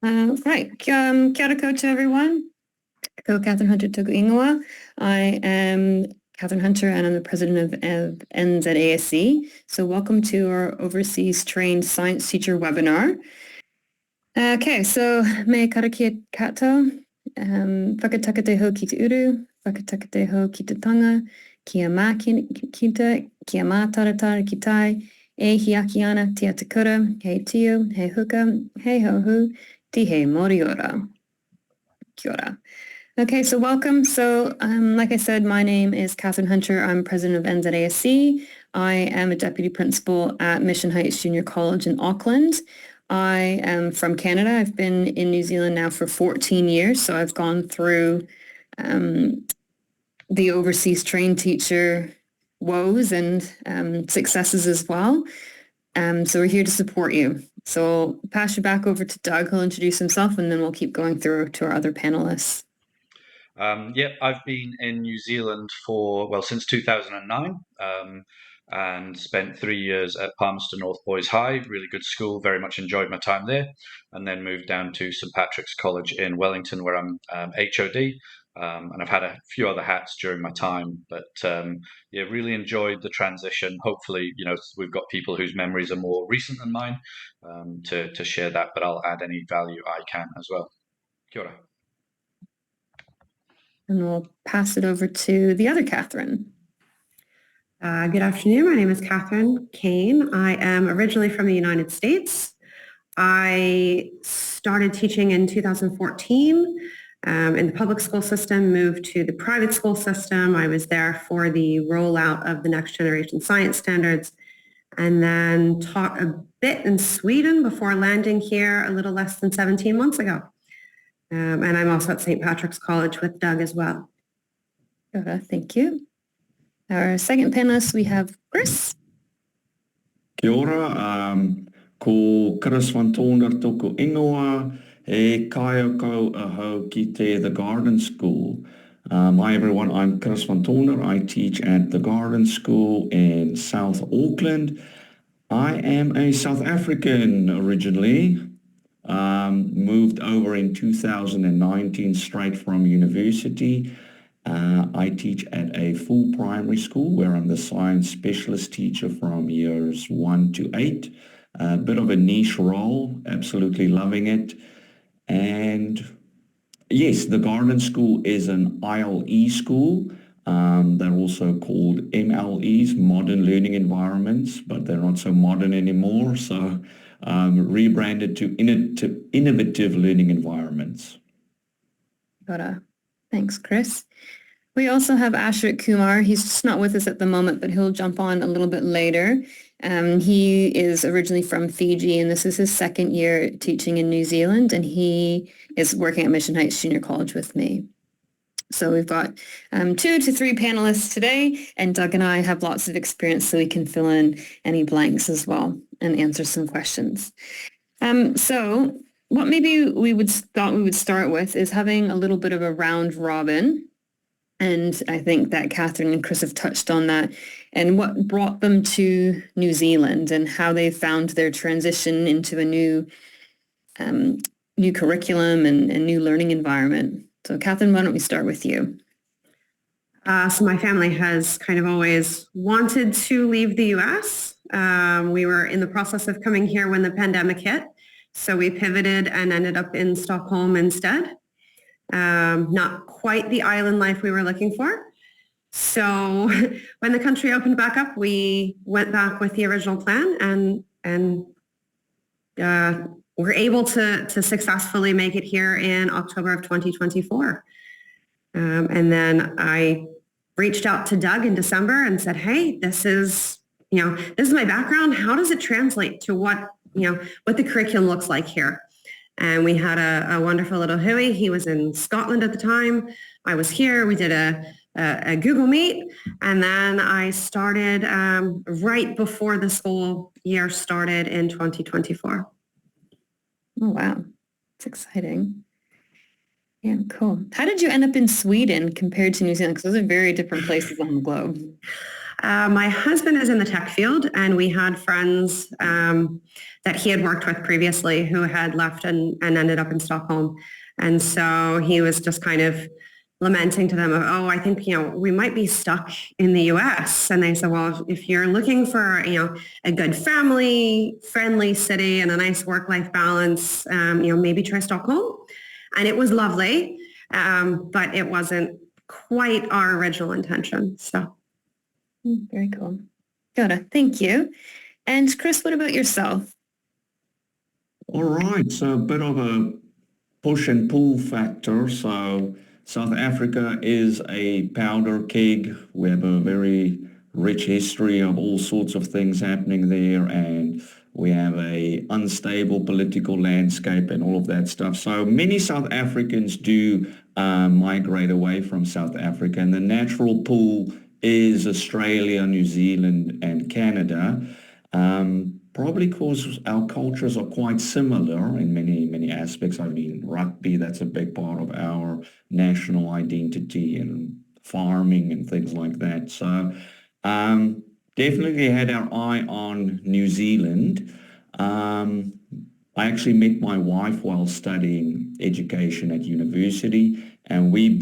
Right. Kia ora koutou, everyone. Ko Catherine Hunter Toku Ingoa. I am Catherine Hunter, and I'm the president of NZASE. So welcome to our Overseas Trained Science Teacher webinar. Okay, so me karakia kato, whakatakateho ki te uru, whakatakateho ki te tanga, kia mā kita, kia mā taratara ki tai, e hiaki ana tia te kura, hei tiu, hei huka, hei hohu, ti hei moriora. Kia ora. Okay, so welcome. So like I said, my name is Catherine Hunter. I'm president of NZASE. I am a deputy principal at Mission Heights Junior College in Auckland. I am from Canada. I've been in New Zealand now for 14 years. So I've gone through the overseas trained teacher woes and successes as well. So we're here to support you. So I'll pass you back over to Doug. He'll introduce himself, and then we'll keep going through to our other panelists. I've been in New Zealand since 2009, and spent 3 years at Palmerston North Boys High, really good school, very much enjoyed my time there, and then moved down to St Patrick's College in Wellington, where I'm HOD, and I've had a few other hats during my time, but really enjoyed the transition. Hopefully, we've got people whose memories are more recent than mine to share that, but I'll add any value I can as well. Kia ora. And we'll pass it over to the other Catherine. Good afternoon. My name is Catherine Kane. I am originally from the United States. I started teaching in 2014 in the public school system, moved to the private school system. I was there for the rollout of the next generation science standards, and then taught a bit in Sweden before landing here a little less than 17 months ago. And I'm also at St. Patrick's College with Doug as well. Thank you. Our second panelist, we have Chris. Kia ora, ko Chris Van Toner toko ingoa, e kai o kau ahau ki te The Garden School. Hi everyone, I'm Chris Van Toner. I teach at The Garden School in South Auckland. I am a South African originally. Moved over in 2019 straight from university. I teach at a full primary school where I'm the science specialist teacher from years 1 to 8. A bit of a niche role, absolutely loving it. And yes, the Garden School is an ILE school. They're also called MLEs, Modern Learning Environments, but they're not so modern anymore. So rebranded to innovative learning environments. Thanks, Chris. We also have Ashrit Kumar. He's just not with us at the moment, but he'll jump on a little bit later. He is originally from Fiji, and this is his second year teaching in New Zealand, and he is working at Mission Heights Junior College with me. So we've got 2 to 3 panelists today, and Doug and I have lots of experience, so we can fill in any blanks as well and answer some questions. So what maybe we would start with is having a little bit of a round robin. And I think that Catherine and Chris have touched on that, and what brought them to New Zealand and how they found their transition into a new curriculum and new learning environment. So Catherine, why don't we start with you? So my family has kind of always wanted to leave the U.S. We were in the process of coming here when the pandemic hit. So we pivoted and ended up in Stockholm instead. Not quite the island life we were looking for. So when the country opened back up, we went back with the original plan and were able to successfully make it here in October of 2024. And then I reached out to Doug in December and said, hey, this is my background. How does it translate to what the curriculum looks like here? And we had a wonderful little Hui. He was in Scotland at the time. I was here. We did a Google Meet. And then I started right before the school year started in 2024. Oh, wow. It's exciting. Yeah, cool. How did you end up in Sweden compared to New Zealand? Because those are very different places on the globe. My husband is in the tech field, and we had friends that he had worked with previously who had left and ended up in Stockholm. And so he was just kind of lamenting to them of, oh, I think, we might be stuck in the US. And they said, well, if you're looking for, a good family friendly city and a nice work-life balance, maybe try Stockholm. And it was lovely, but it wasn't quite our original intention. So. Very cool. Got it. Thank you. And Chris, what about yourself? All right, so a bit of a push and pull factor. So South Africa is a powder keg. We have a very rich history of all sorts of things happening there, and we have a unstable political landscape and all of that stuff. So many South Africans do migrate away from South Africa, and the natural pool is Australia, New Zealand, and Canada. Probably because our cultures are quite similar in many aspects. I mean, rugby, that's a big part of our national identity, and farming and things like that. So definitely had our eye on New Zealand. I actually met my wife while studying education at university, and we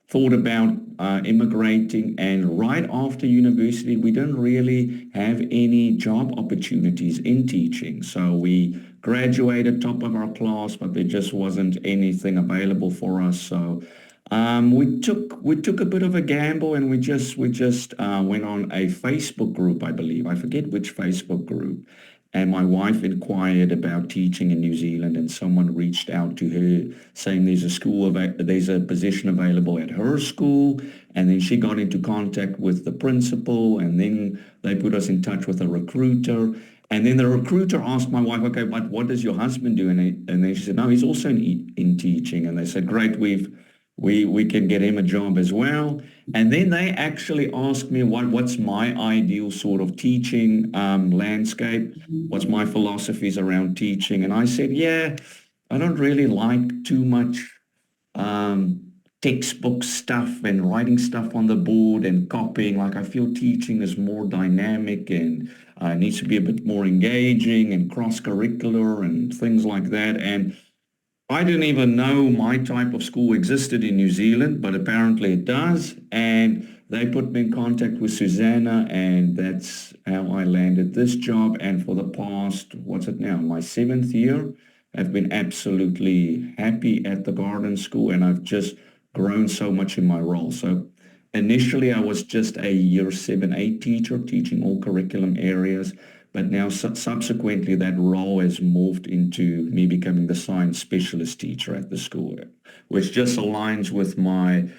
thought about immigrating, and right after university we didn't really have any job opportunities in teaching. So we graduated top of our class, but there just wasn't anything available for us. So we took a bit of a gamble, and we just went on a Facebook group, I believe. I forget which Facebook group. And my wife inquired about teaching in New Zealand, and someone reached out to her saying there's a position available at her school. And then she got into contact with the principal, and then they put us in touch with a recruiter. And then the recruiter asked my wife, okay, but what does your husband do? And then she said, no, he's also in teaching. And they said, great, we can get him a job as well. And then they actually asked me what's my ideal sort of teaching landscape, what's my philosophies around teaching. And I said, yeah, I don't really like too much textbook stuff and writing stuff on the board and copying. Like, I feel teaching is more dynamic and needs to be a bit more engaging and cross-curricular and things like that. And I didn't even know my type of school existed in New Zealand, but apparently it does. And they put me in contact with Susanna, and that's how I landed this job. And for the past, what's it now, my 7th year, I've been absolutely happy at the garden school, and I've just grown so much in my role. So initially I was just a year 7-8 teacher, teaching all curriculum areas. But now subsequently that role has morphed into me becoming the science specialist teacher at the school, which just aligns with my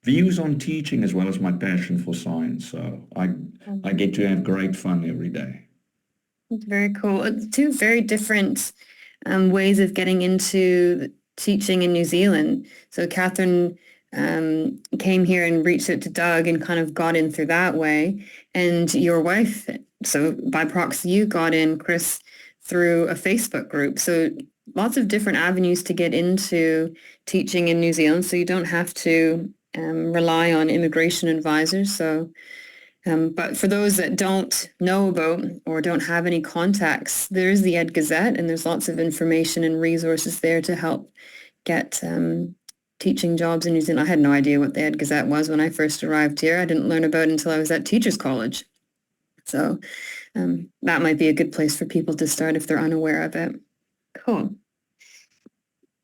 views on teaching as well as my passion for science. So I get to have great fun every day. Very cool. Two very different ways of getting into teaching in New Zealand. So Catherine came here and reached out to Doug and kind of got in through that way. And your wife, so by proxy, you got in, Chris, through a Facebook group. So lots of different avenues to get into teaching in New Zealand. So you don't have to rely on immigration advisors. So, but for those that don't know about or don't have any contacts, there's the Ed Gazette, and there's lots of information and resources there to help get teaching jobs in New Zealand. I had no idea what the Ed Gazette was when I first arrived here. I didn't learn about it until I was at Teachers College. So that might be a good place for people to start if they're unaware of it. Cool.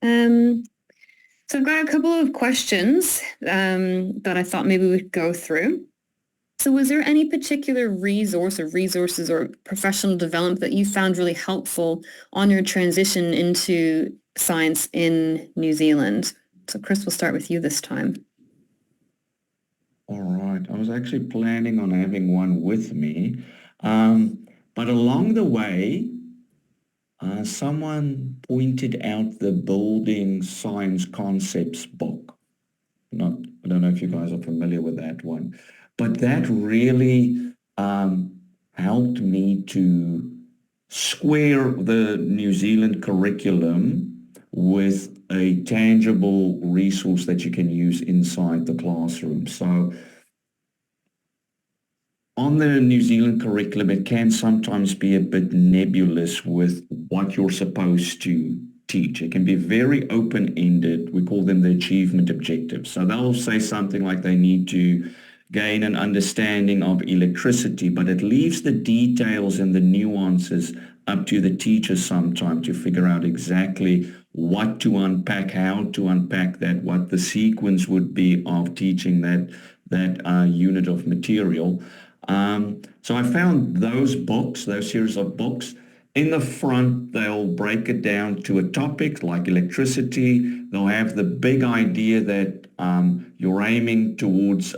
So I've got a couple of questions that I thought maybe we could go through. So was there any particular resources or professional development that you found really helpful on your transition into science in New Zealand? So Chris, we'll start with you this time. All right. I was actually planning on having one with me. But along the way, someone pointed out the Building Science Concepts book. I don't know if you guys are familiar with that one, but that really helped me to square the New Zealand curriculum with a tangible resource that you can use inside the classroom. So on the New Zealand curriculum, it can sometimes be a bit nebulous with what you're supposed to teach. It can be very open-ended. We call them the achievement objectives. So they'll say something like they need to gain an understanding of electricity, but it leaves the details and the nuances up to the teacher sometime to figure out exactly what to unpack, how to unpack that, what the sequence would be of teaching that unit of material. So I found those series of books. In the front, they'll break it down to a topic like electricity. They'll have the big idea that you're aiming towards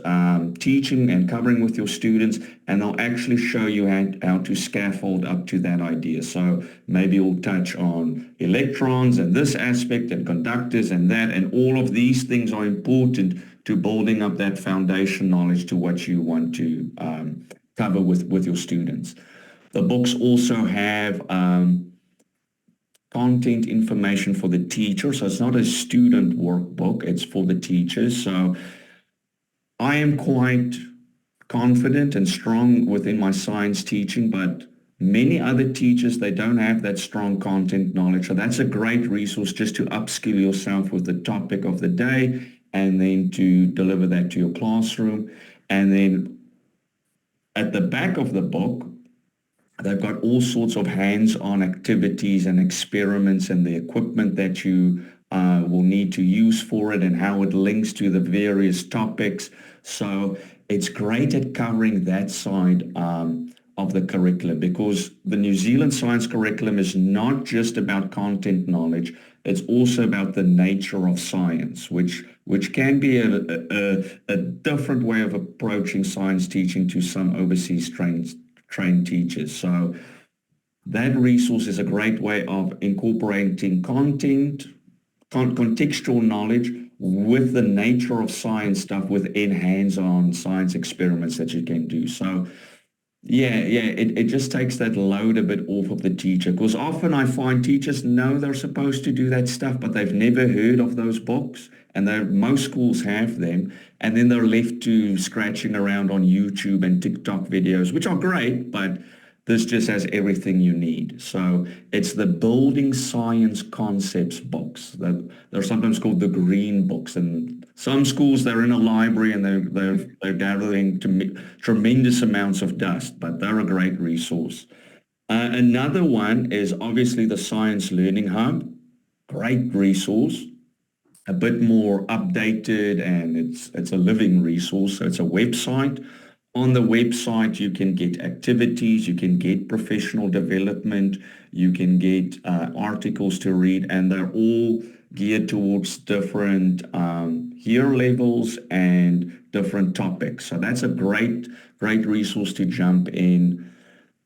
teaching and covering with your students, and they'll actually show you how to scaffold up to that idea. So maybe we'll touch on electrons and this aspect and conductors and that, and all of these things are important to building up that foundation knowledge to what you want to cover with your students. The books also have content information for the teacher, so it's not a student workbook, it's for the teachers. So I am quite confident and strong within my science teaching, but many other teachers, they don't have that strong content knowledge. So that's a great resource just to upskill yourself with the topic of the day and then to deliver that to your classroom. And then at the back of the book, they've got all sorts of hands-on activities and experiments and the equipment that you will need to use for it and how it links to the various topics. So it's great at covering that side of the curriculum, because the New Zealand science curriculum is not just about content knowledge, it's also about the nature of science, which can be a different way of approaching science teaching to some overseas trained teachers. So that resource is a great way of incorporating contextual knowledge with the nature of science stuff within hands-on science experiments that you can do. So it just takes that load a bit off of the teacher, because often I find teachers know they're supposed to do that stuff, but they've never heard of those books, and most schools have them, and then they're left to scratching around on YouTube and TikTok videos, which are great, but this just has everything you need. So it's the Building Science Concepts books. They're sometimes called the green books, and some schools, they're in a library and they're gathering tremendous amounts of dust, but they're a great resource. Another one is obviously the Science Learning Hub. Great resource, a bit more updated, and it's a living resource. So it's a website. On the website, you can get activities, you can get professional development, you can get articles to read, and they're all geared towards different year levels and different topics. So that's a great resource to jump in.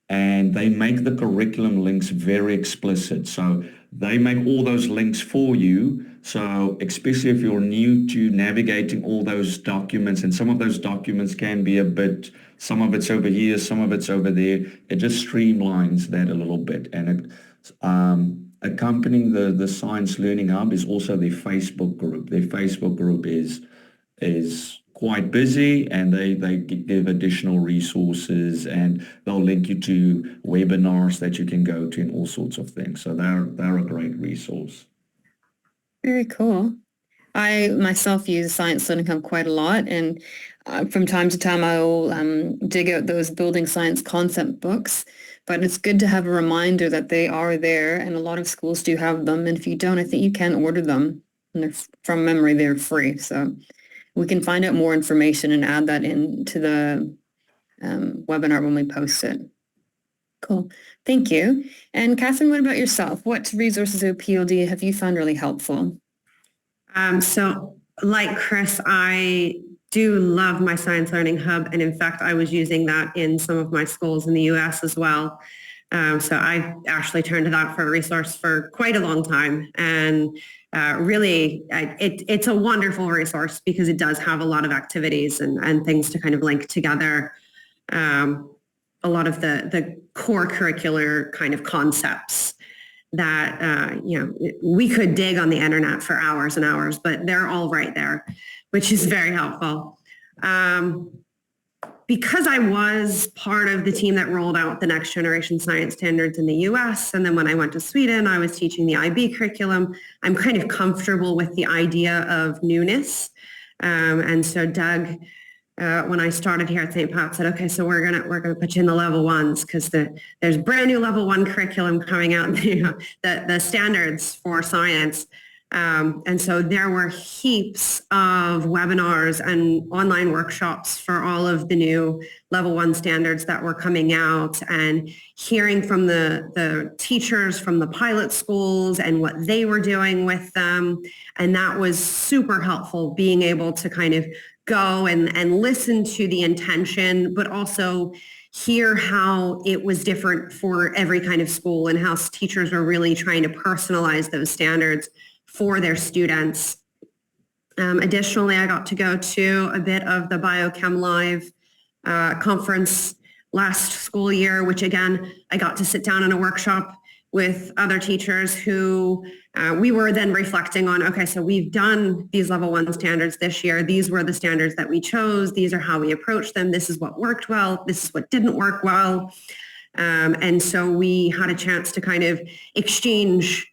And they make the curriculum links very explicit. So they make all those links for you. So especially if you're new to navigating all those documents, and some of those documents can be some of it's over here, some of it's over there, it just streamlines that a little bit. And accompanying the Science Learning Hub is also their Facebook group. Their Facebook group is quite busy, and they give additional resources, and they'll link you to webinars that you can go to and all sorts of things. So they're a great resource. Very cool. I myself use Science Learning Hub quite a lot, and from time to time I will dig out those building science concept books, but it's good to have a reminder that they are there, and a lot of schools do have them, and if you don't, I think you can order them, and from memory they're free. So we can find out more information and add that into the webinar when we post it. Cool. Thank you. And Catherine, what about yourself? What resources of PLD have you found really helpful? So like Chris, I do love my Science Learning Hub. And in fact, I was using that in some of my schools in the US as well. So I actually turned to that for a resource for quite a long time. And really, it's a wonderful resource because it does have a lot of activities and things to kind of link together a lot of the core curricular kind of concepts. that, we could dig on the internet for hours and hours, but they're all right there, which is very helpful. Because I was part of the team that rolled out the next generation science standards in the US, and then when I went to Sweden, I was teaching the IB curriculum, I'm kind of comfortable with the idea of newness. And so Doug, when I started here at St. Pat, said, okay, so we're gonna put you in the level ones because there's brand new level 1 curriculum coming out, the standards for science. And so there were heaps of webinars and online workshops for all of the new level 1 standards that were coming out, and hearing from the teachers from the pilot schools and what they were doing with them. And that was super helpful, being able to kind of go and listen to the intention, but also hear how it was different for every kind of school and how teachers were really trying to personalize those standards for their students. Additionally, I got to go to a bit of the Biochem Live conference last school year, which again, I got to sit down in a workshop with other teachers who we were then reflecting on, okay, so we've done these level 1 standards this year. These were the standards that we chose. These are how we approached them. This is what worked well. This is what didn't work well. And so we had a chance to kind of exchange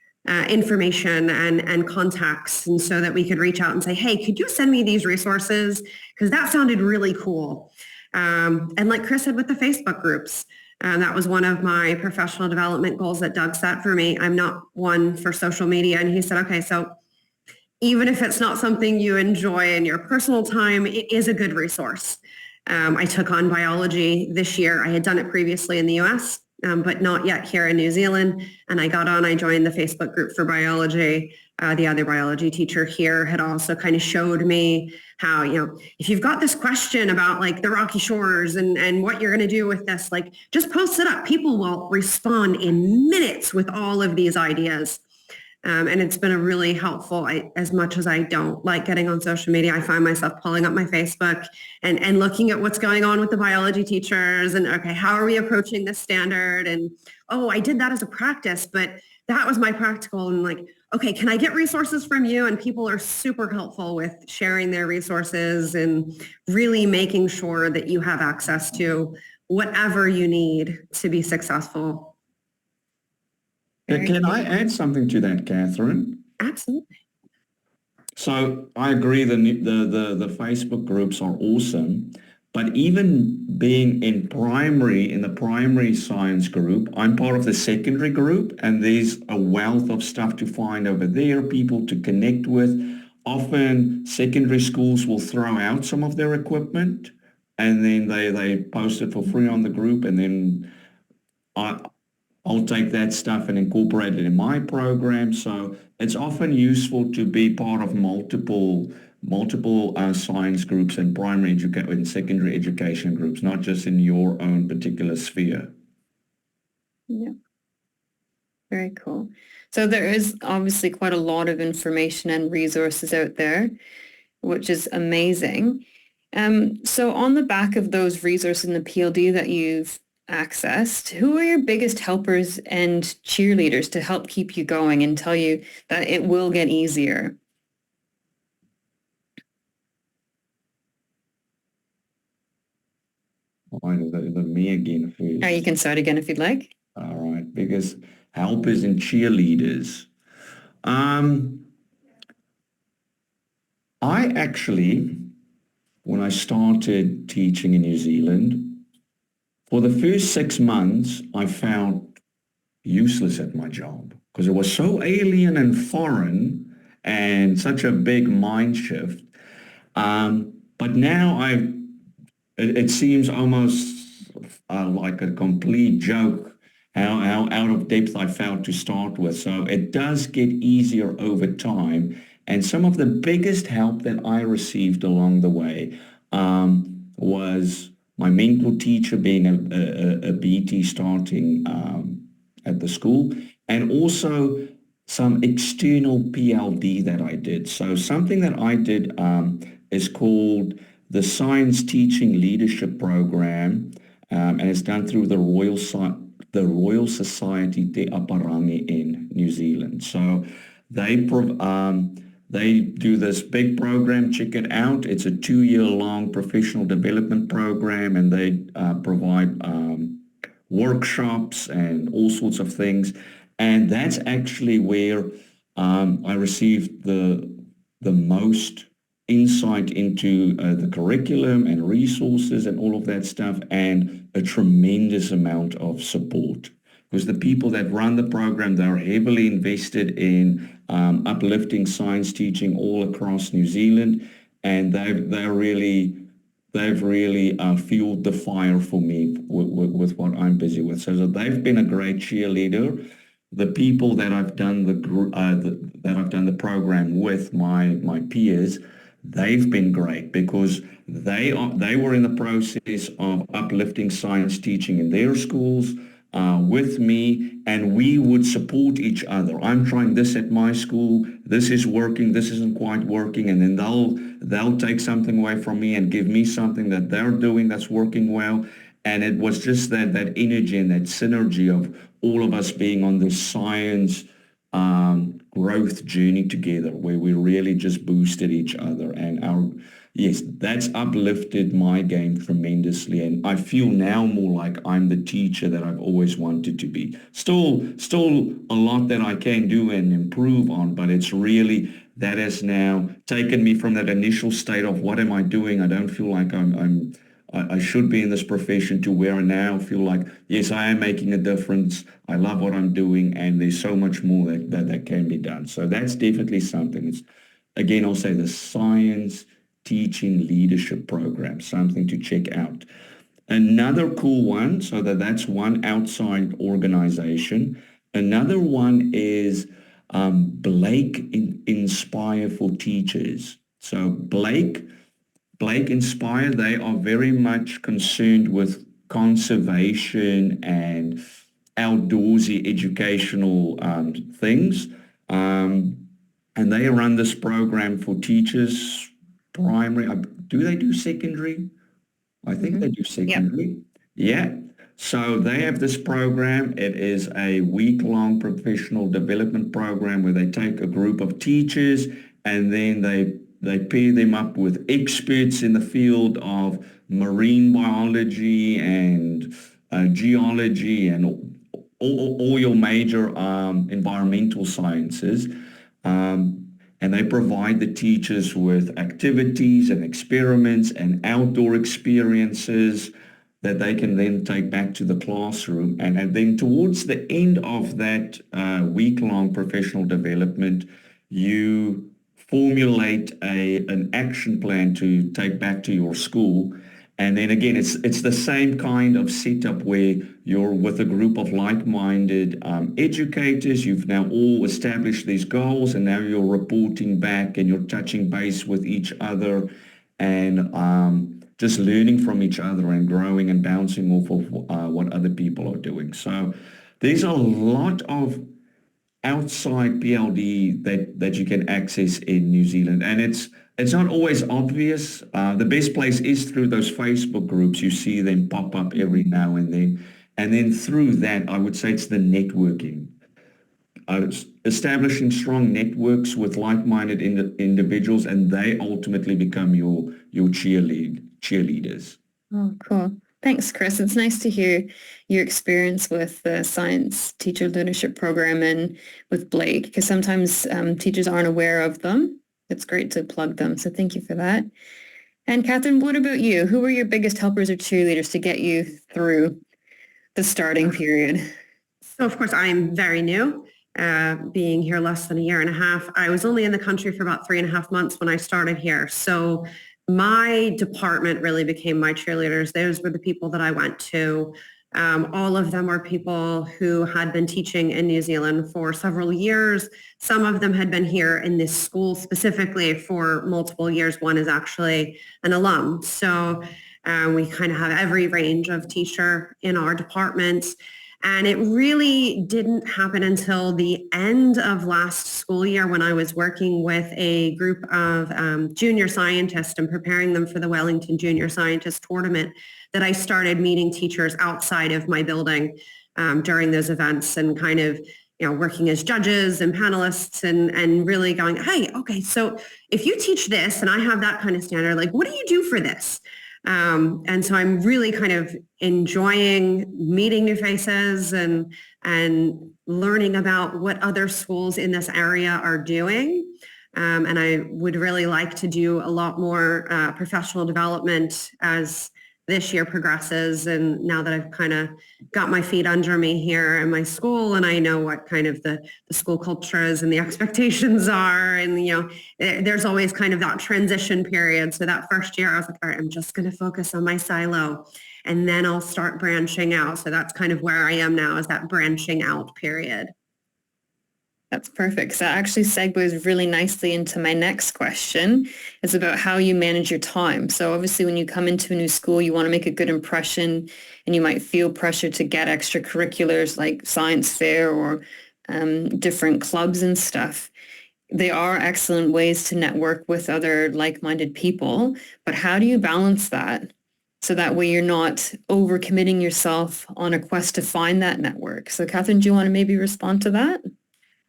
information and contacts, and so that we could reach out and say, hey, could you send me these resources? Because that sounded really cool. And like Chris said with the Facebook groups, that was one of my professional development goals that Doug set for me. I'm not one for social media. And he said, okay, so even if it's not something you enjoy in your personal time, it is a good resource. I took on biology this year. I had done it previously in the US, but not yet here in New Zealand. And I joined the Facebook group for biology. The other biology teacher here had also kind of showed me how, if you've got this question about like the rocky shores and what you're going to do with this, like just post it up. People will respond in minutes with all of these ideas. And it's been a really helpful, as much as I don't like getting on social media, I find myself pulling up my Facebook and looking at what's going on with the biology teachers and, okay, how are we approaching this standard? And, oh, I did that as a practice, but that was my practical. And like, okay, can I get resources from you? And people are super helpful with sharing their resources and really making sure that you have access to whatever you need to be successful. Can I add something to that, Catherine? Absolutely. So I agree the Facebook groups are awesome, but even being in the primary science group, I'm part of the secondary group, and there's a wealth of stuff to find over there, people to connect with. Often secondary schools will throw out some of their equipment and then they post it for free on the group, and then I'll take that stuff and incorporate it in my program. So it's often useful to be part of multiple science groups and primary education and secondary education groups, not just in your own particular sphere. Yeah. Very cool. So there is obviously quite a lot of information and resources out there, which is amazing. So on the back of those resources in the PLD that you've accessed, who are your biggest helpers and cheerleaders to help keep you going and tell you that it will get easier? Me again first. You can start again if you'd like. All right, because helpers and cheerleaders. I actually, when I started teaching in New Zealand, for the first 6 months, I felt useless at my job because it was so alien and foreign and such a big mind shift. But now it seems almost like a complete joke how out of depth I felt to start with. So it does get easier over time. And some of the biggest help that I received along the way was my mentor teacher being a BT starting at the school, and also some external PLD that I did. So something that I did is called the Science Teaching Leadership Program, and it's done through the the Royal Society Te Aparangi in New Zealand. So they do this big program, check it out. It's a 2-year-long professional development program, and they provide workshops and all sorts of things. And that's actually where I received the most insight into the curriculum and resources and all of that stuff, and a tremendous amount of support. Because the people that run the program, they're heavily invested in uplifting science teaching all across New Zealand, and they've really fueled the fire for me with what I'm busy with. So they've been a great cheerleader. The people that I've done the program with, my peers, they've been great because they were in the process of uplifting science teaching in their schools with me, and we would support each other. I'm trying this at my school, this is working, this isn't quite working, and then they'll take something away from me and give me something that they're doing that's working well. And it was just that energy and that synergy of all of us being on this science growth journey together, where we really just boosted each other. And that's uplifted my game tremendously. And I feel now more like I'm the teacher that I've always wanted to be. Still a lot that I can do and improve on, but it's really, that has now taken me from that initial state of what am I doing? I don't feel like I should be in this profession, to where I now feel like, yes, I am making a difference. I love what I'm doing, and there's so much more that can be done. So that's definitely something. It's, again, I'll say the Science Teaching Leadership Program, something to check out. Another cool one, so that's one outside organization. Another one is Blake Inspire for Teachers. So Blake Inspire, they are very much concerned with conservation and outdoorsy educational things. And they run this program for teachers, primary. Do they do secondary? I think they do secondary. Yeah. So they have this program. It is a week-long professional development program where they take a group of teachers and then they pair them up with experts in the field of marine biology and geology and all your major environmental sciences. And they provide the teachers with activities and experiments and outdoor experiences that they can then take back to the classroom. And then towards the end of that week-long professional development, you formulate an action plan to take back to your school. And then again, it's the same kind of setup where you're with a group of like-minded educators. You've now all established these goals, and now you're reporting back and you're touching base with each other and just learning from each other and growing and bouncing off of what other people are doing. So there's a lot of outside PLD that you can access in New Zealand, and it's not always obvious. The best place is through those Facebook groups. You see them pop up every now and then through that, I would say it's the networking. Establishing strong networks with like-minded individuals, and they ultimately become your cheerleaders. Oh, cool. Thanks, Chris. It's nice to hear your experience with the Science Teacher Leadership Program and with Blake, because sometimes teachers aren't aware of them. It's great to plug them. So thank you for that. And Catherine, what about you? Who were your biggest helpers or cheerleaders to get you through the starting period? So of course, I'm very new, being here less than a year and a half. I was only in the country for about 3.5 months when I started here. So my department really became my cheerleaders. Those were the people that I went to. All of them were people who had been teaching in New Zealand for several years. Some of them had been here in this school specifically for multiple years. One is actually an alum. So we kind of have every range of teacher in our departments. And it really didn't happen until the end of last school year when I was working with a group of junior scientists and preparing them for the Wellington Junior Scientist Tournament that I started meeting teachers outside of my building. during those events and kind of, working as judges and panelists and really going, hey, okay, so if you teach this and I have that kind of standard, like, what do you do for this? And so I'm really kind of enjoying meeting new faces and learning about what other schools in this area are doing. And I would really like to do a lot more professional development as this year progresses. And now that I've kind of got my feet under me here in my school and I know what kind of the school culture is and the expectations are, and, there's always kind of that transition period. So that first year I was like, all right, I'm just going to focus on my silo and then I'll start branching out. So that's kind of where I am now, is that branching out period. That's perfect. So that actually segues really nicely into my next question. It's about how you manage your time. So obviously when you come into a new school, you want to make a good impression and you might feel pressure to get extracurriculars like science fair or different clubs and stuff. They are excellent ways to network with other like-minded people, but how do you balance that? So that way you're not overcommitting yourself on a quest to find that network. So Catherine, do you want to maybe respond to that?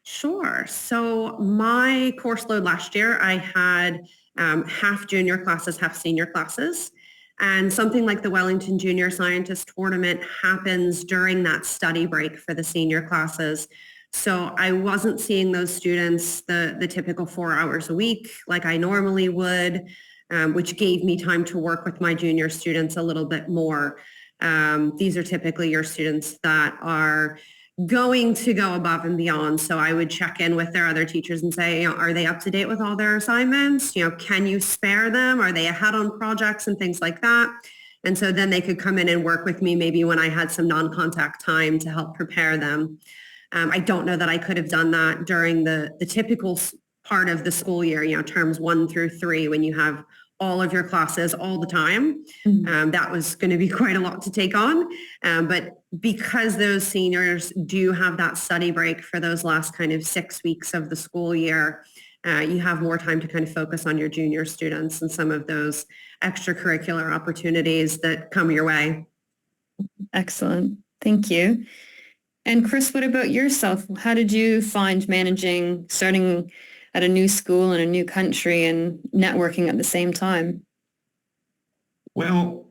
Sure. So my course load last year, I had half junior classes, half senior classes. And something like the Wellington Junior Scientist Tournament happens during that study break for the senior classes. So I wasn't seeing those students the typical 4 hours a week like I normally would, which gave me time to work with my junior students a little bit more. These are typically your students that are going to go above and beyond. So I would check in with their other teachers and say, are they up to date with all their assignments? Can you spare them? Are they ahead on projects and things like that? And so then they could come in and work with me maybe when I had some non-contact time to help prepare them. I don't know that I could have done that during the typical part of the school year, terms 1 through 3, when you have all of your classes all the time. That was going to be quite a lot to take on. But because those seniors do have that study break for those last kind of 6 weeks of the school year, you have more time to kind of focus on your junior students and some of those extracurricular opportunities that come your way. Excellent. Thank you. And Chris, what about yourself? How did you find starting at a new school in a new country and networking at the same time? Well,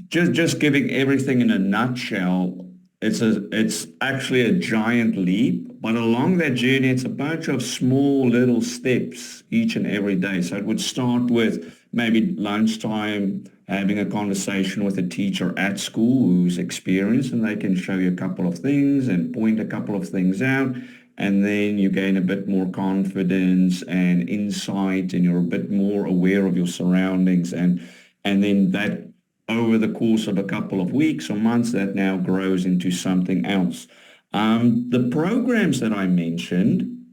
just giving everything in a nutshell, it's actually a giant leap, but along that journey, it's a bunch of small little steps each and every day. So it would start with maybe lunchtime, having a conversation with a teacher at school who's experienced, and they can show you a couple of things and point a couple of things out. And then you gain a bit more confidence and insight, and you're a bit more aware of your surroundings. And then that, over the course of a couple of weeks or months, that now grows into something else. The programs that I mentioned,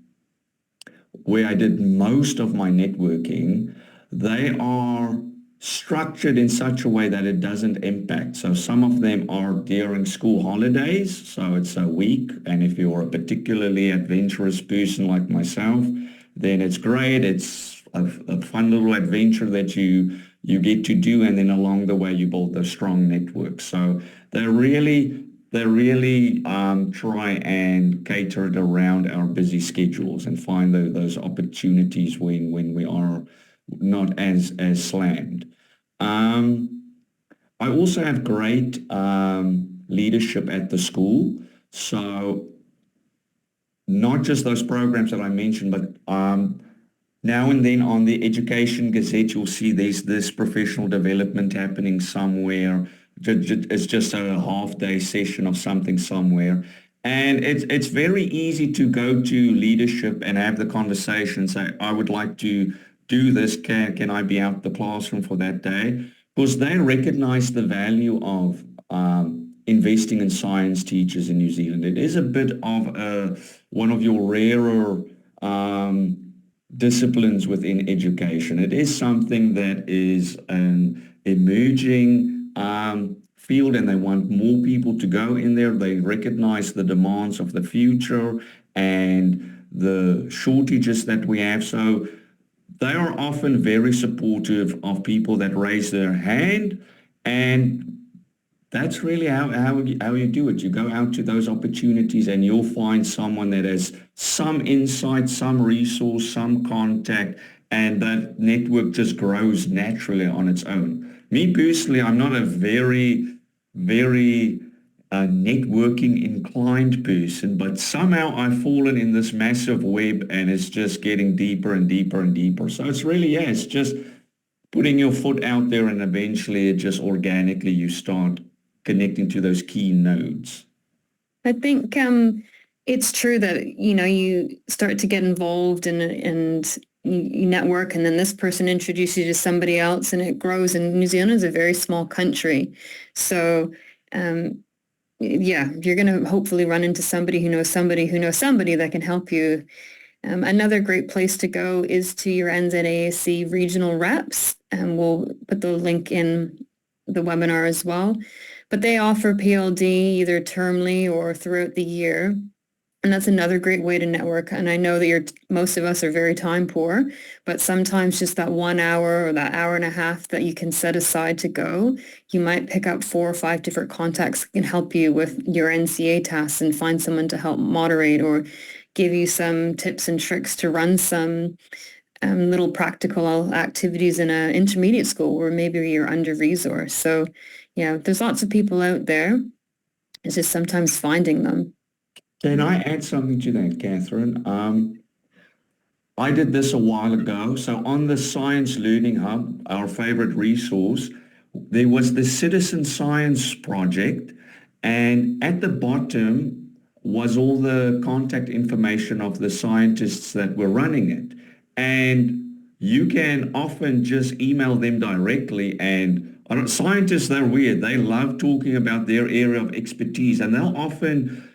where I did most of my networking, they are structured in such a way that it doesn't impact. So some of them are during school holidays, so it's a week, and if you're a particularly adventurous person like myself, then it's great. It's a fun little adventure that you get to do, and then along the way you build those strong networks. So they really try and cater it around our busy schedules and find those opportunities when we are not as slammed. I also have great leadership at the school. So not just those programs that I mentioned, but now and then on the Education Gazette, you'll see there's this professional development happening somewhere. It's just a half-day session of something somewhere. And it's very easy to go to leadership and have the conversation, say, I would like to do this, can I be out the classroom for that day? Because they recognize the value of investing in science teachers in New Zealand. It is a bit of one of your rarer disciplines within education. It is something that is an emerging field, and they want more people to go in there. They recognize the demands of the future and the shortages that we have. So they are often very supportive of people that raise their hand, and that's really how you do it. You go out to those opportunities and you'll find someone that has some insight, some resource, some contact, and that network just grows naturally on its own. Me personally, I'm not a very networking inclined person, but somehow I've fallen in this massive web and it's just getting deeper and deeper and deeper. So it's really, yeah, it's just putting your foot out there and eventually it just organically you start connecting to those key nodes. I think it's true that, you start to get involved and you network, and then this person introduces you to somebody else and it grows. And New Zealand is a very small country. So, yeah, you're going to hopefully run into somebody who knows somebody who knows somebody that can help you. Another great place to go is to your NZASE regional reps, and we'll put the link in the webinar as well. But they offer PLD either termly or throughout the year. And that's another great way to network. And I know that most of us are very time poor, but sometimes just that 1 hour or that hour and a half that you can set aside to go, you might pick up 4 or 5 different contacts that can help you with your NCA tasks and find someone to help moderate or give you some tips and tricks to run some little practical activities in an intermediate school where maybe you're under-resourced. So, yeah, there's lots of people out there. It's just sometimes finding them. Can I add something to that, Catherine? I did this a while ago. So on the Science Learning Hub, our favorite resource, there was the Citizen Science Project, and at the bottom was all the contact information of the scientists that were running it. And you can often just email them directly, and scientists, they're weird. They love talking about their area of expertise, and they'll often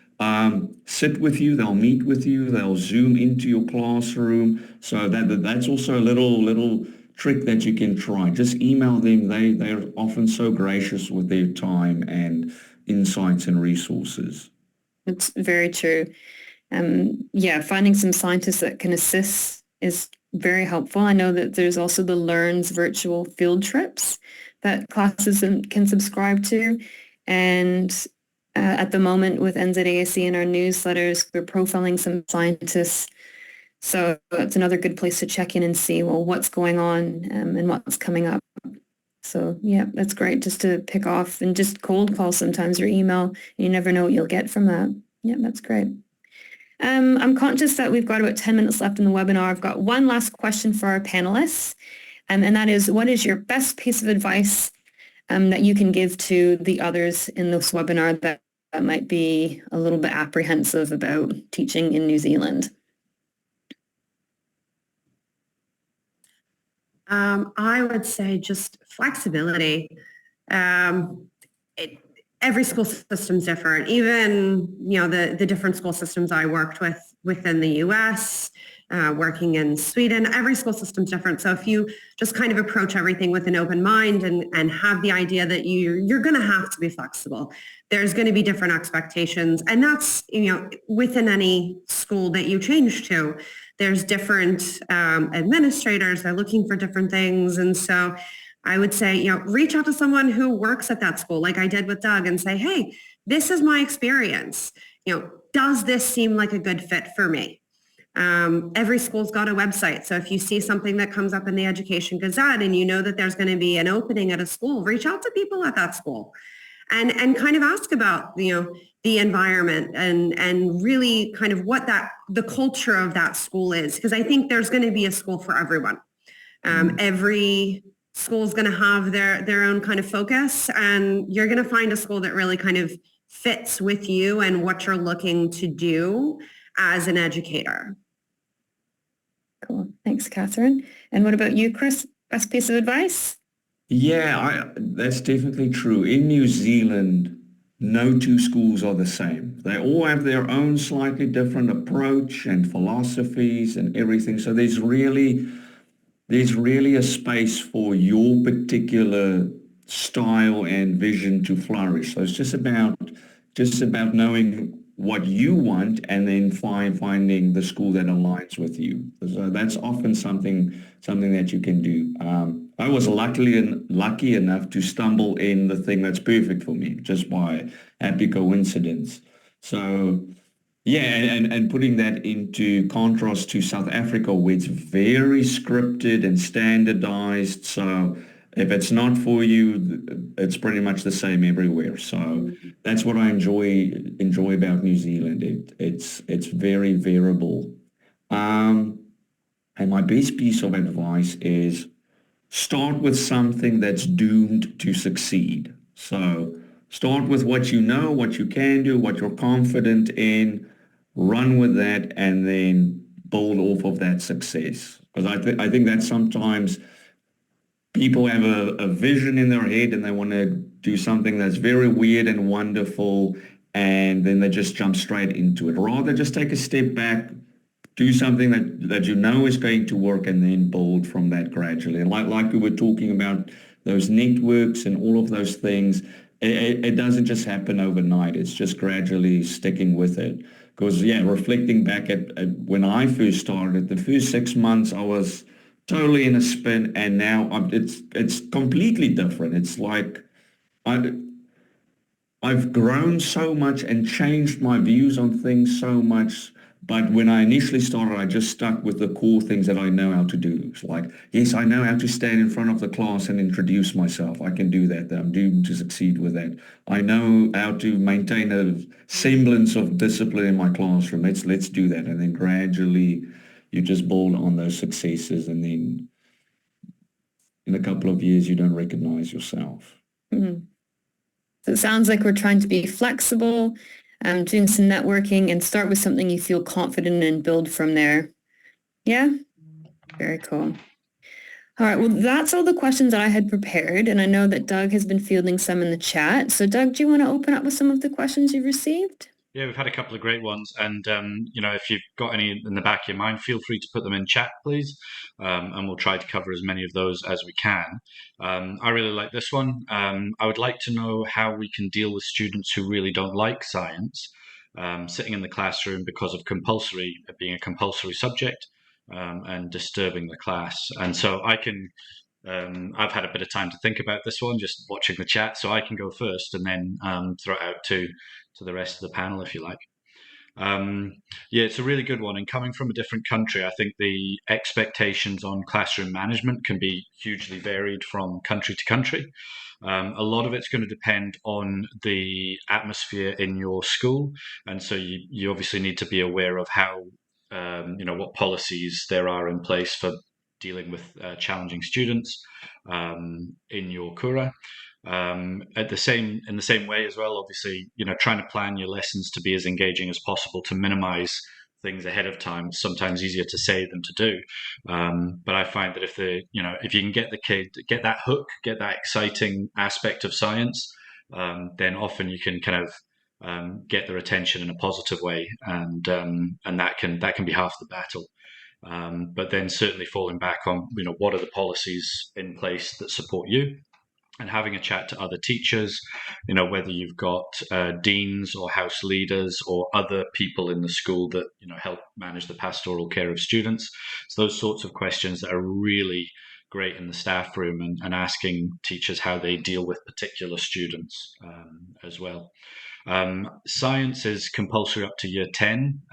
sit with you, they'll meet with you, they'll zoom into your classroom. So that's also a little trick that you can try. Just email them. They're often so gracious with their time and insights and resources. It's very true. Yeah, finding some scientists that can assist is very helpful. I know that there's also the Learns virtual field trips that classes can subscribe to. And at the moment with NZASE in our newsletters, we're profiling some scientists. So it's another good place to check in and see, well, what's going on and what's coming up. So yeah, that's great just to pick off and just cold call sometimes or email. And you never know what you'll get from that. Yeah, that's great. I'm conscious that we've got about 10 minutes left in the webinar. I've got one last question for our panelists, and that is, what is your best piece of advice that you can give to the others in this webinar that might be a little bit apprehensive about teaching in New Zealand? I would say just flexibility. Every school system's different. Even, the different school systems I worked with within the US, working in Sweden, every school system's different. So if you just kind of approach everything with an open mind and have the idea that you're going to have to be flexible, there's going to be different expectations. And that's, within any school that you change to, there's different administrators, they're looking for different things. And so I would say, reach out to someone who works at that school, like I did with Doug, and say, hey, this is my experience. Does this seem like a good fit for me? Every school's got a website. So if you see something that comes up in the Education Gazette and you know that there's going to be an opening at a school, reach out to people at that school and kind of ask about, the environment and really kind of what the culture of that school is. Because I think there's going to be a school for everyone. Every school is going to have their own kind of focus, and you're going to find a school that really kind of fits with you and what you're looking to do as an educator. Cool. Thanks, Catherine. And what about you, Chris? Best piece of advice? Yeah, that's definitely true. In New Zealand, no two schools are the same. They all have their own slightly different approach and philosophies and everything. So there's really a space for your particular style and vision to flourish. So it's just about knowing what you want and then finding the school that aligns with you. So that's often something that you can do. I was lucky enough to stumble in the thing that's perfect for me just by happy coincidence. So yeah, and putting that into contrast to South Africa, where it's very scripted and standardized. So if it's not for you, it's pretty much the same everywhere. So that's what I enjoy about New Zealand. It's very variable. And my best piece of advice is start with something that's doomed to succeed. So start with what you know, what you can do, what you're confident in, run with that, and then build off of that success. Because I think that sometimes people have a vision in their head and they want to do something that's very weird and wonderful, and then they just jump straight into it. Rather, just take a step back, do something that you know is going to work, and then build from that gradually. And like we were talking about, those networks and all of those things, it doesn't just happen overnight. It's just gradually sticking with it. Because, yeah, reflecting back at when I first started, the first 6 months I was totally in a spin, and now it's completely different. It's like I've grown so much and changed my views on things so much. But when I initially started, I just stuck with the core things that I know how to do. It's like, yes, I know how to stand in front of the class and introduce myself. I can do that. I'm doomed to succeed with that. I know how to maintain a semblance of discipline in my classroom. Let's do that. And then gradually you just build on those successes. And then in a couple of years, you don't recognize yourself. Mm-hmm. So it sounds like we're trying to be flexible, doing some networking, and start with something you feel confident in and build from there. Yeah, very cool. All right, well, that's all the questions that I had prepared, and I know that Doug has been fielding some in the chat. So Doug, do you want to open up with some of the questions you've received? Yeah, we've had a couple of great ones, and if you've got any in the back of your mind, feel free to put them in chat, please, and we'll try to cover as many of those as we can. I really like this one. I would like to know how we can deal with students who really don't like science, sitting in the classroom because of being a compulsory subject, and disturbing the class. And so I've had a bit of time to think about this one, just watching the chat, so I can go first and then throw it out to the rest of the panel, if you like. Yeah, it's a really good one. And coming from a different country, I think the expectations on classroom management can be hugely varied from country to country. A lot of it's going to depend on the atmosphere in your school. And so you obviously need to be aware of how, what policies there are in place for dealing with challenging students in your kura. In the same way as well, obviously, trying to plan your lessons to be as engaging as possible to minimize things ahead of time. It's sometimes easier to say than to do. But I find that if you can get the kid, get that hook, get that exciting aspect of science, then often you can kind of get their attention in a positive way, and that can be half the battle. But then certainly falling back on, what are the policies in place that support you, and having a chat to other teachers, whether you've got deans or house leaders or other people in the school that, help manage the pastoral care of students. So those sorts of questions that are really great in the staff room, and asking teachers how they deal with particular students as well. Science is compulsory up to year 10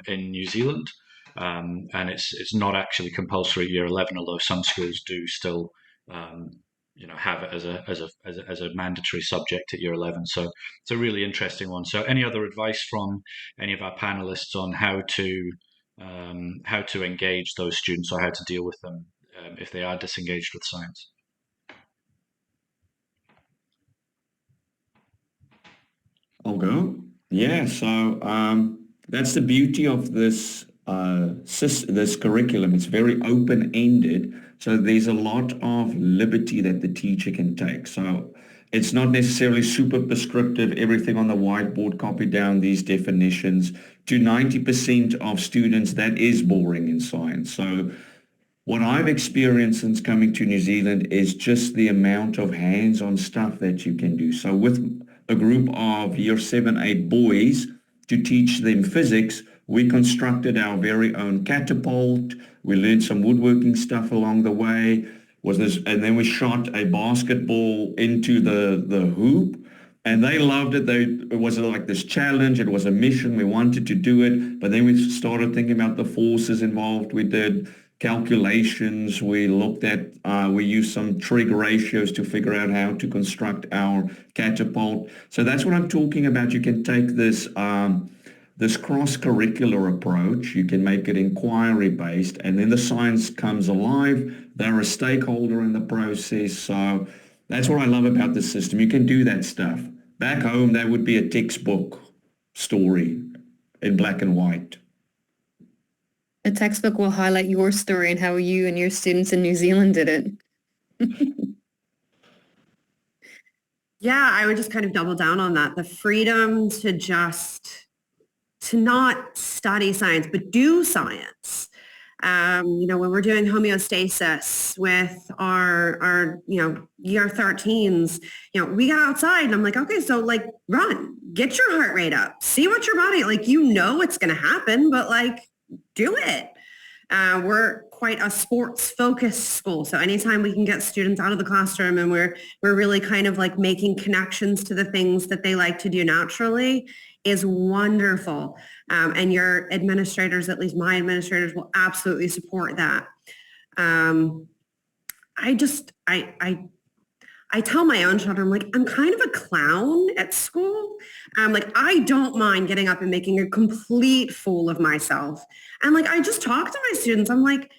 in New Zealand. And it's not actually compulsory at year 11, although some schools do still have it as a mandatory subject at year 11. So it's a really interesting one. So any other advice from any of our panelists on how to engage those students, or how to deal with them if they are disengaged with science? I'll go. Yeah, so that's the beauty of this this curriculum. It's very open-ended, so there's a lot of liberty that the teacher can take. So it's not necessarily super prescriptive, everything on the whiteboard, copy down these definitions. To 90% of students, that is boring in science. So what I've experienced since coming to New Zealand is just the amount of hands-on stuff that you can do. So with a group of year 7, 8 boys, to teach them physics, we constructed our very own catapult. We learned some woodworking stuff along the way. And then we shot a basketball into the hoop. And they loved it. It was like this challenge. It was a mission. We wanted to do it. But then we started thinking about the forces involved. We did calculations. We looked at, we used some trig ratios to figure out how to construct our catapult. So that's what I'm talking about. You can take this this cross-curricular approach. You can make it inquiry-based, and then the science comes alive. They're a stakeholder in the process. So that's what I love about the system. You can do that stuff. Back home, that would be a textbook story in black and white. A textbook will highlight your story and how you and your students in New Zealand did it. Yeah, I would just kind of double down on that. The freedom to not study science, but do science. When we're doing homeostasis with our year 13s, we got outside and I'm like, okay, so like run, get your heart rate up, see what your body, like, it's going to happen, but like, do it. We're quite a sports focused school. So anytime we can get students out of the classroom and we're really kind of like making connections to the things that they like to do naturally is wonderful. And your administrators, at least my administrators, will absolutely support that. I tell my own children, I'm like, I'm kind of a clown at school. I don't mind getting up and making a complete fool of myself. And like, I just talk to my students. I'm like,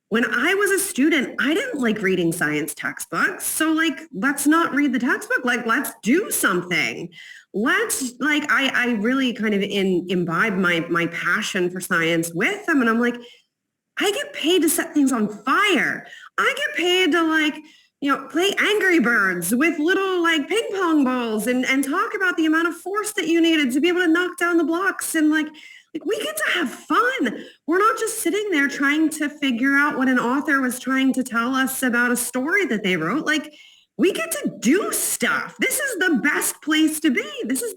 when I was a student, I didn't like reading science textbooks. So like, let's not read the textbook. Like, let's do something. I really kind of imbibe my passion for science with them. And I'm like, I get paid to set things on fire. I get paid to play Angry Birds with little like ping pong balls and talk about the amount of force that you needed to be able to knock down the blocks. And like we get to have fun. We're not just sitting there trying to figure out what an author was trying to tell us about a story that they wrote. Like, we get to do stuff. This is the best place to be. This is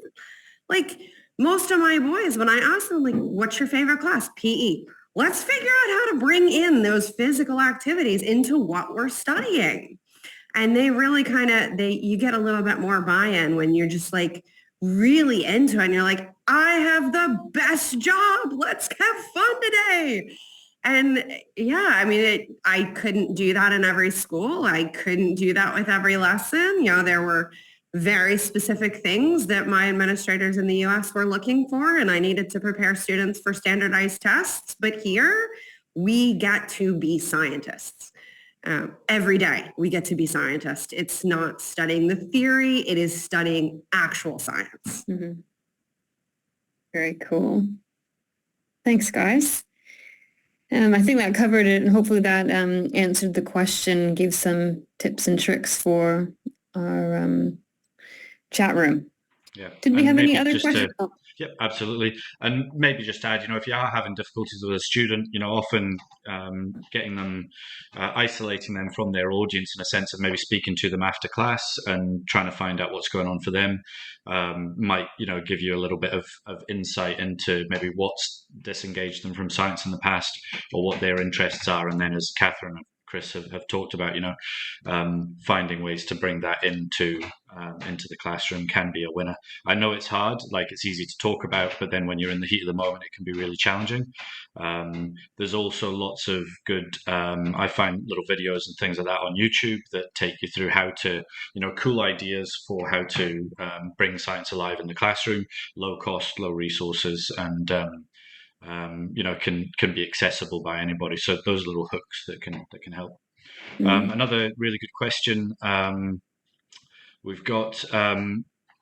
like most of my boys, when I ask them, like, what's your favorite class? PE. Let's figure out how to bring in those physical activities into what we're studying. And they really you get a little bit more buy-in when you're just like really into it. And you're like, I have the best job. Let's have fun today. And yeah, I mean, I couldn't do that in every school. I couldn't do that with every lesson. There were very specific things that my administrators in the U.S. were looking for, and I needed to prepare students for standardized tests. But here, we get to be scientists. Every day, we get to be scientists. It's not studying the theory. It is studying actual science. Mm-hmm. Very cool. Thanks, guys. I think that covered it, and hopefully that answered the question, gave some tips and tricks for our chat room. Yeah. Did we have any other questions? Yeah, absolutely. And maybe just add, if you are having difficulties with a student, often getting them, isolating them from their audience in a sense of maybe speaking to them after class and trying to find out what's going on for them might, give you a little bit of insight into maybe what's disengaged them from science in the past or what their interests are. And then, as Catherine and Chris have talked about, finding ways to bring that into the classroom can be a winner. I know it's hard, like it's easy to talk about, but then when you're in the heat of the moment, it can be really challenging. There's also lots of good, I find little videos and things like that on YouTube that take you through how to, cool ideas for how to bring science alive in the classroom, low cost, low resources, and can be accessible by anybody. So those little hooks that can help. Mm-hmm. Another really good question. We've got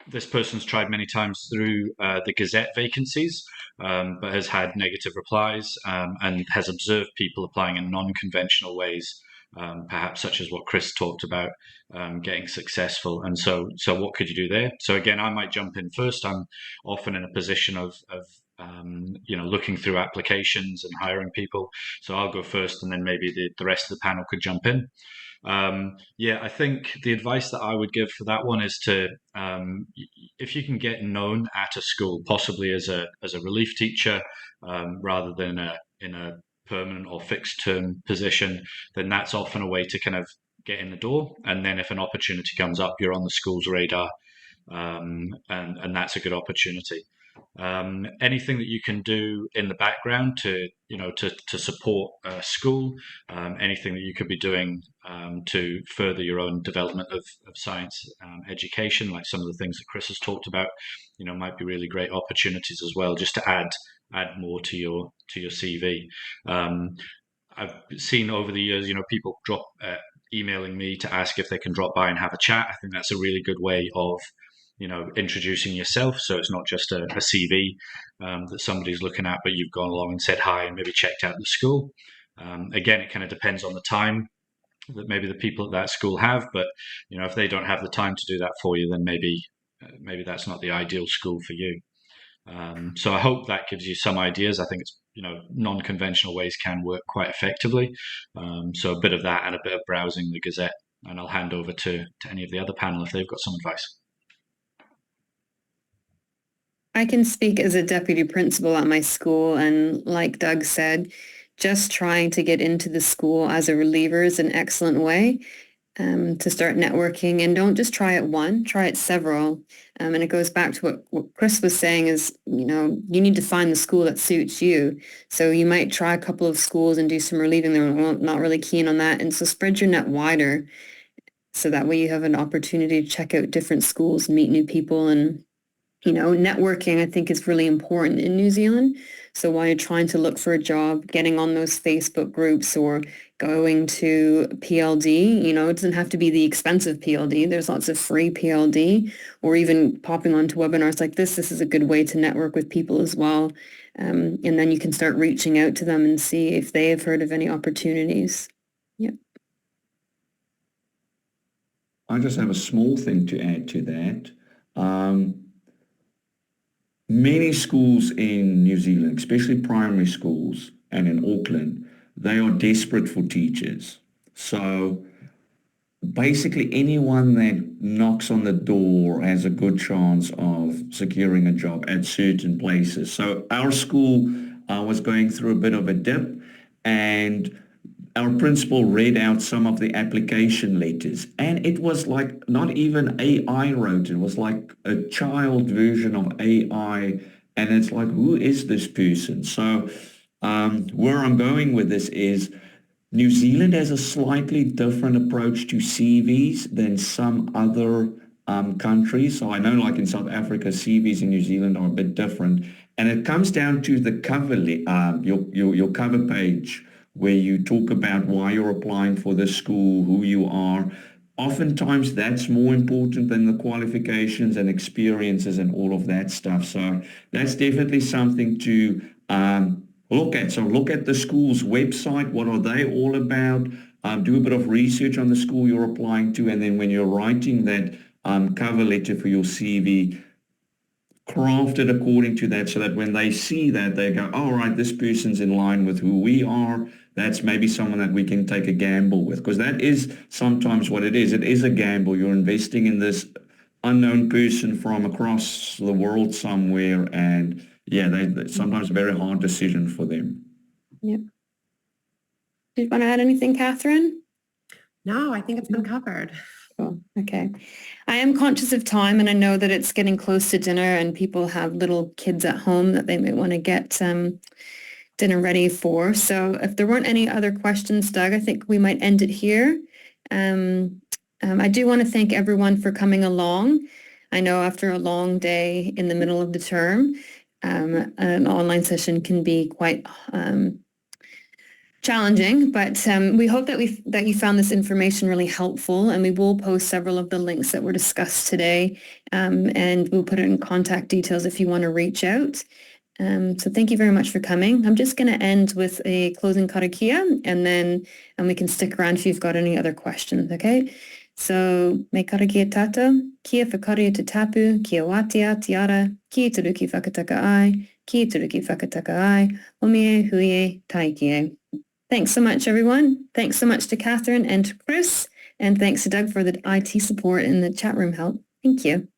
this person's tried many times through the Gazette vacancies, but has had negative replies and has observed people applying in non-conventional ways, perhaps such as what Chris talked about, getting successful. And so what could you do there? So again, I might jump in first. I'm often in a position of looking through applications and hiring people. So I'll go first, and then maybe the rest of the panel could jump in. I think the advice that I would give for that one is to, if you can get known at a school, possibly as a relief teacher, rather than in a permanent or fixed term position, then that's often a way to kind of get in the door. And then if an opportunity comes up, you're on the school's radar, and that's a good opportunity. Anything that you can do in the background to support school, anything that you could be doing to further your own development of science education, like some of the things that Chris has talked about, might be really great opportunities as well, just to add more to your CV. I've seen over the years, people emailing me to ask if they can drop by and have a chat. I think that's a really good way of introducing yourself. So it's not just a CV that somebody's looking at, but you've gone along and said hi and maybe checked out the school. Again, it kind of depends on the time that maybe the people at that school have, but if they don't have the time to do that for you, then maybe that's not the ideal school for you. So I hope that gives you some ideas. I think it's non-conventional ways can work quite effectively. So a bit of that and a bit of browsing the Gazette, and I'll hand over to any of the other panel if they've got some advice. I can speak as a deputy principal at my school, and like Doug said, just trying to get into the school as a reliever is an excellent way to start networking. And don't just try it one, try it several. And it goes back to what Chris was saying is, you need to find the school that suits you. So you might try a couple of schools and do some relieving. They're not really keen on that. And so spread your net wider, so that way you have an opportunity to check out different schools, meet new people, and networking, I think, is really important in New Zealand. So while you're trying to look for a job, getting on those Facebook groups or going to PLD, it doesn't have to be the expensive PLD. There's lots of free PLD, or even popping onto webinars like this. This is a good way to network with people as well. And then you can start reaching out to them and see if they have heard of any opportunities. Yeah. I just have a small thing to add to that. Many schools in New Zealand, especially primary schools and in Auckland, they are desperate for teachers. So basically anyone that knocks on the door has a good chance of securing a job at certain places. So our school was going through a bit of a dip, and our principal read out some of the application letters, and it was like not even AI wrote, it was like a child version of AI, and it's like, who is this person? So where I'm going with this is New Zealand has a slightly different approach to CVs than some other countries. So I know, like in South Africa, CVs in New Zealand are a bit different, and it comes down to the cover, your cover page, where you talk about why you're applying for this school, who you are. Oftentimes that's more important than the qualifications and experiences and all of that stuff. So that's definitely something to look at. So look at the school's website. What are they all about? Do a bit of research on the school you're applying to. And then when you're writing that cover letter for your CV, craft it according to that, so that when they see that, they go, all right, this person's in line with who we are. That's maybe someone that we can take a gamble with, because that is sometimes what it is. It is a gamble. You're investing in this unknown person from across the world somewhere, and they sometimes a very hard decision for them. Yep. Do you want to add anything, Catherine? No, I think it's been covered. Cool. Okay. I am conscious of time, and I know that it's getting close to dinner and people have little kids at home that they might want to get dinner ready for. So if there weren't any other questions, Doug, I think we might end it here. I do want to thank everyone for coming along. I know after a long day in the middle of the term, an online session can be quite challenging, but we hope that you found this information really helpful, and we will post several of the links that were discussed today, and we'll put it in contact details if you want to reach out. So thank you very much for coming. I'm just going to end with a closing karakia, and then we can stick around if you've got any other questions, okay? So, me kara kia tātou, kia whakaria te tapu, kia wātia, tiara, kia turuki whakataka ai, kia turuki whakataka ai, omie, huie, taikie. Thanks so much, everyone. Thanks so much to Catherine and to Chris, and thanks to Doug for the IT support and the chat room help. Thank you.